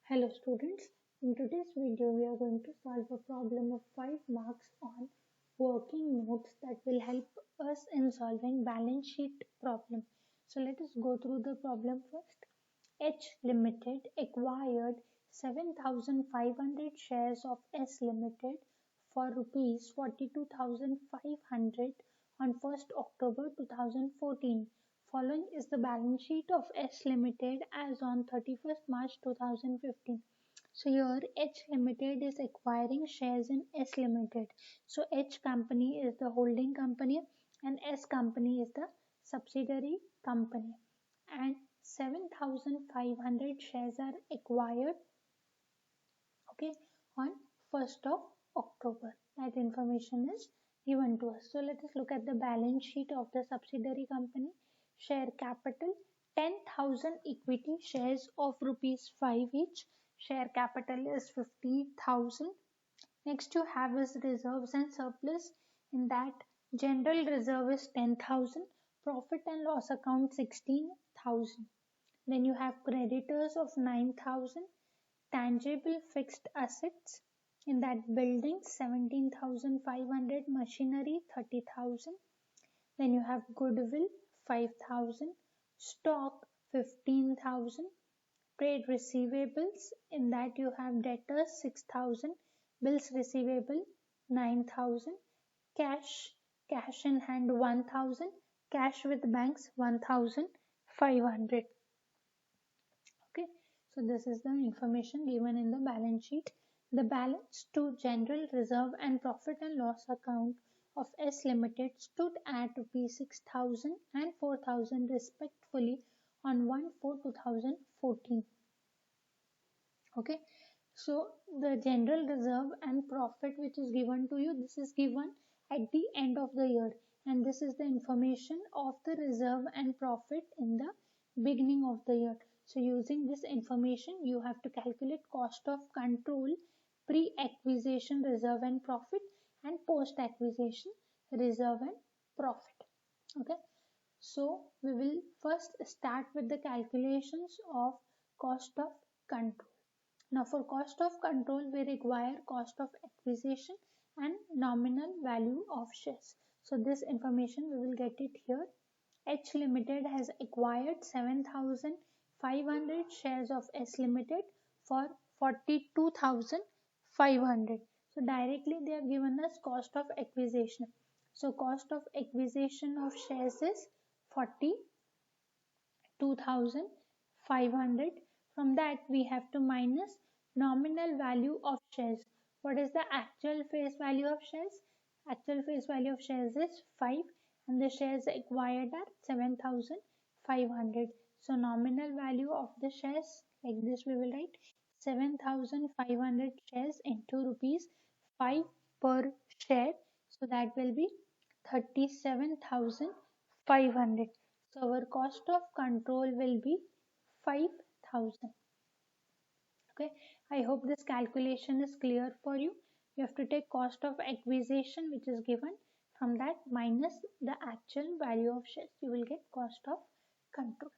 Hello students, in today's video we are going to solve a problem of 5 marks on working notes that will help us in solving balance sheet problem. So let us go through the problem first. H Limited acquired 7,500 shares of S Limited for rupees 42,500 on 1st October 2014. Following is the balance sheet of S Limited as on 31st March 2015. So here H Limited is acquiring shares in S Limited. So H company is the holding company and S company is the subsidiary company. And 7,500 shares are acquired, okay, on 1st of October. That information is given to us. So let us look at the balance sheet of the subsidiary company. Share capital 10,000 equity shares of rupees 5 each. Share capital is 50,000. Next you have is reserves and surplus. In that general reserve is 10,000. Profit and loss account 16,000. Then you have creditors of 9,000, tangible fixed assets in that building 17,500, machinery 30,000. Then you have goodwill 5,000, stock 15,000, trade receivables in that you have debtors 6,000, bills receivable 9,000, cash in hand 1,000, cash with banks 1,500. Okay, so this is the information given in the balance sheet. The balance to general reserve and profit and loss account of S Limited stood at rupees 6,000 and 4,000 respectively on 1/4/2014. Okay, so the general reserve and profit which is given to you, this is given at the end of the year, and this is the information of the reserve and profit in the beginning of the year. So using this information you have to calculate cost of control, pre-acquisition reserve and profit, and post-acquisition reserve and profit. Okay, so we will first start with the calculations of cost of control. Now for cost of control, we require cost of acquisition and nominal value of shares. So this information we will get it here. H Limited has acquired 7,500 shares of S Limited for 42,500. So directly they have given us cost of acquisition. So cost of acquisition of shares is 42,500. From that we have to minus nominal value of shares. What is the actual face value of shares? Actual face value of shares is 5 and the shares acquired are 7,500. So nominal value of the shares, like this we will write 7,500 shares into rupees 5 per share. So that will be 37,500. So our cost of control will be 5,000. Okay, I hope this calculation is clear for you. You have to take cost of acquisition which is given, from that minus the actual value of shares, you will get cost of control.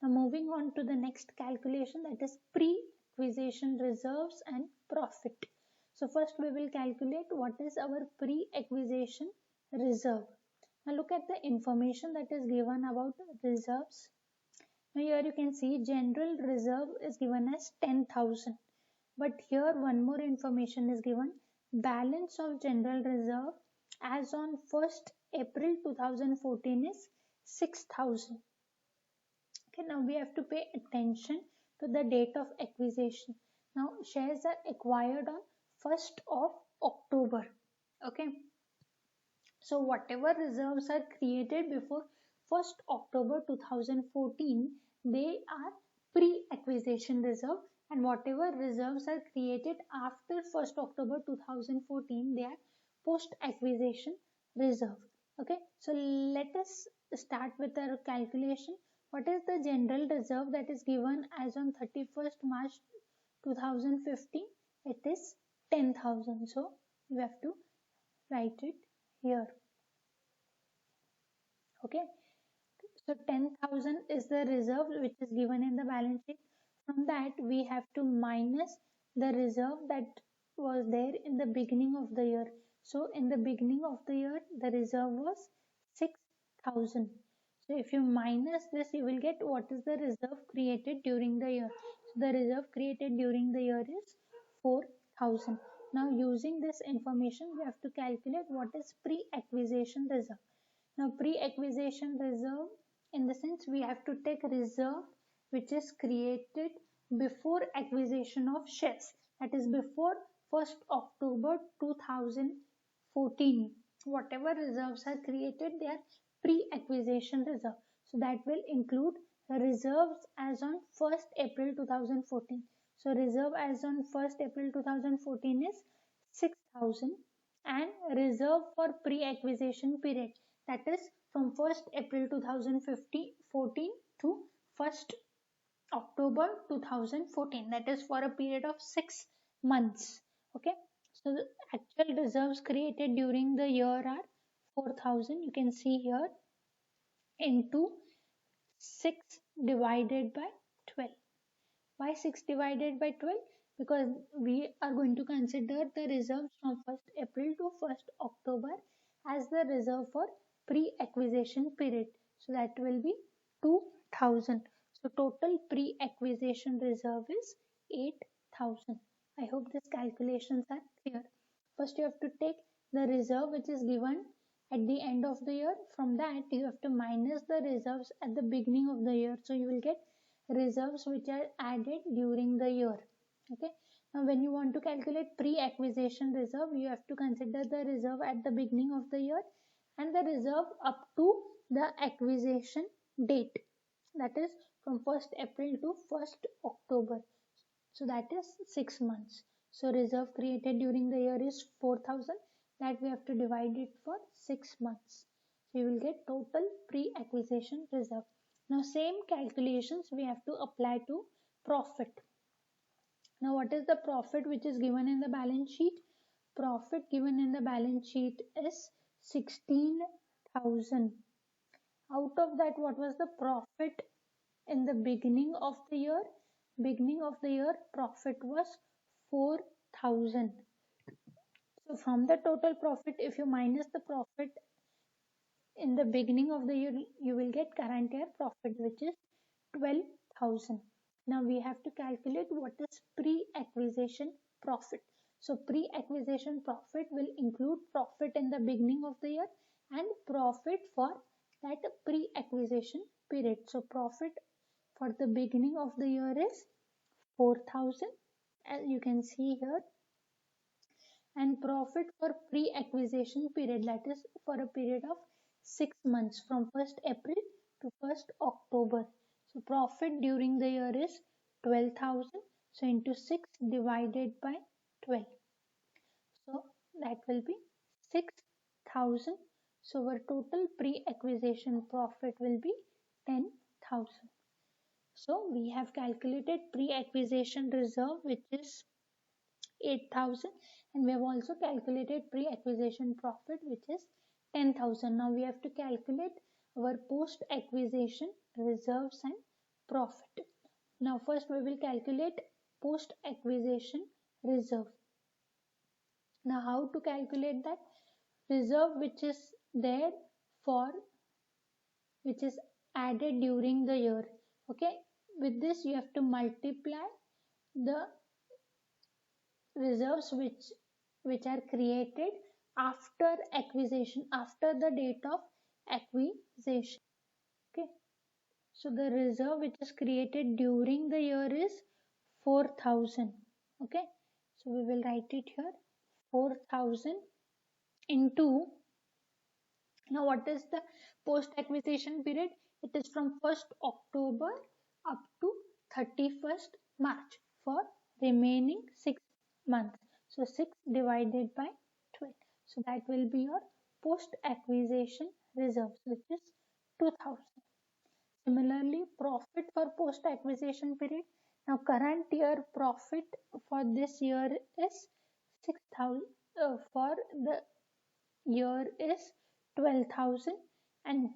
Now moving on to the next calculation, that is pre-acquisition reserves and profit. So first we will calculate what is our pre-acquisition reserve. Now look at the information that is given about reserves. Now here you can see general reserve is given as 10,000. But here one more information is given. Balance of general reserve as on 1st April 2014 is 6,000. Okay, now we have to pay attention to the date of acquisition. Now shares are acquired on 1st of October. Okay, so whatever reserves are created before 1st October 2014, they are pre-acquisition reserve, and whatever reserves are created after 1st October 2014, they are post-acquisition reserve. Okay, so let us start with our calculation. What is the general reserve that is given as on 31st March 2015? It is 10,000. So we have to write it here. Okay, so 10,000 is the reserve which is given in the balance sheet. From that, we have to minus the reserve that was there in the beginning of the year. So in the beginning of the year, the reserve was 6,000. So if you minus this, you will get what is the reserve created during the year. So the reserve created during the year is 4,000. Now using this information, we have to calculate what is pre-acquisition reserve. Now pre-acquisition reserve, in the sense we have to take reserve which is created before acquisition of shares, that is before 1st October 2014. Whatever reserves are created, they are pre-acquisition reserve. So that will include reserves as on 1st April 2014. So reserve as on 1st April 2014 is 6,000, and reserve for pre-acquisition period, that is from 1st April 2014 to 1st October 2014, that is for a period of 6 months. Okay, so the actual reserves created during the year are 4,000. You can see here into 6 divided by 12. Why 6 divided by 12? Because we are going to consider the reserves from 1st April to 1st October as the reserve for pre-acquisition period. So that will be 2,000. So total pre-acquisition reserve is 8,000. I hope these calculations are clear. First you have to take the reserve which is given at the end of the year. From that you have to minus the reserves at the beginning of the year. So you will get reserves which are added during the year. Okay, now when you want to calculate pre-acquisition reserve, you have to consider the reserve at the beginning of the year and the reserve up to the acquisition date, that is from 1st April to 1st October. So that is 6 months. So reserve created during the year is 4,000, that we have to divide it for 6 months. So you will get total pre-acquisition reserve. Now same calculations we have to apply to profit. Now what is the profit which is given in the balance sheet? Profit given in the balance sheet is 16,000. Out of that, what was the profit in the beginning of the year? Beginning of the year profit was 4,000. So from the total profit, if you minus the profit in the beginning of the year, you will get current year profit, which is 12,000. Now we have to calculate what is pre-acquisition profit. So pre-acquisition profit will include profit in the beginning of the year and profit for that pre-acquisition period. So profit for the beginning of the year is 4,000, as you can see here, and profit for pre-acquisition period, that is for a period of 6 months from 1st April to 1st October. So profit during the year is 12,000. So into 6 divided by 12. So that will be 6,000. So our total pre-acquisition profit will be 10,000. So we have calculated pre-acquisition reserve, which is 8,000, and we have also calculated pre-acquisition profit, which is 10,000. Now we have to calculate our post-acquisition reserves and profit. Now first we will calculate post-acquisition reserve. Now how to calculate that? Reserve which is there for, which is added during the year. Okay, with this you have to multiply the reserves which are created after acquisition, after the date of acquisition. Okay, so the reserve which is created during the year is 4,000. Okay, so we will write it here, 4,000 into, now what is the post acquisition period? It is from 1st October up to 31st March for remaining 6 months. So 6 divided by 12. So that will be your post acquisition reserves, which is 2,000. Similarly, profit for post acquisition period. Now current year profit for this year is 6,000. For the year is 12,000, and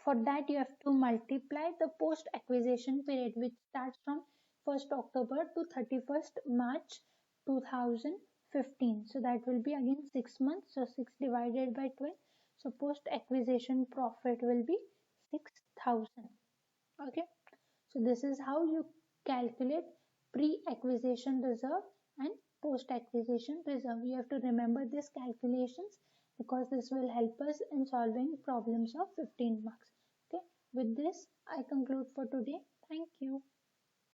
for that you have to multiply the post acquisition period, which starts from 1st October to 31st March 2015. So that will be again 6 months. So 6 divided by 12. So post acquisition profit will be 6,000. Okay. So this is how you calculate pre-acquisition reserve and post-acquisition reserve. You have to remember these calculations because this will help us in solving problems of 15 marks. Okay. With this, I conclude for today. Thank you.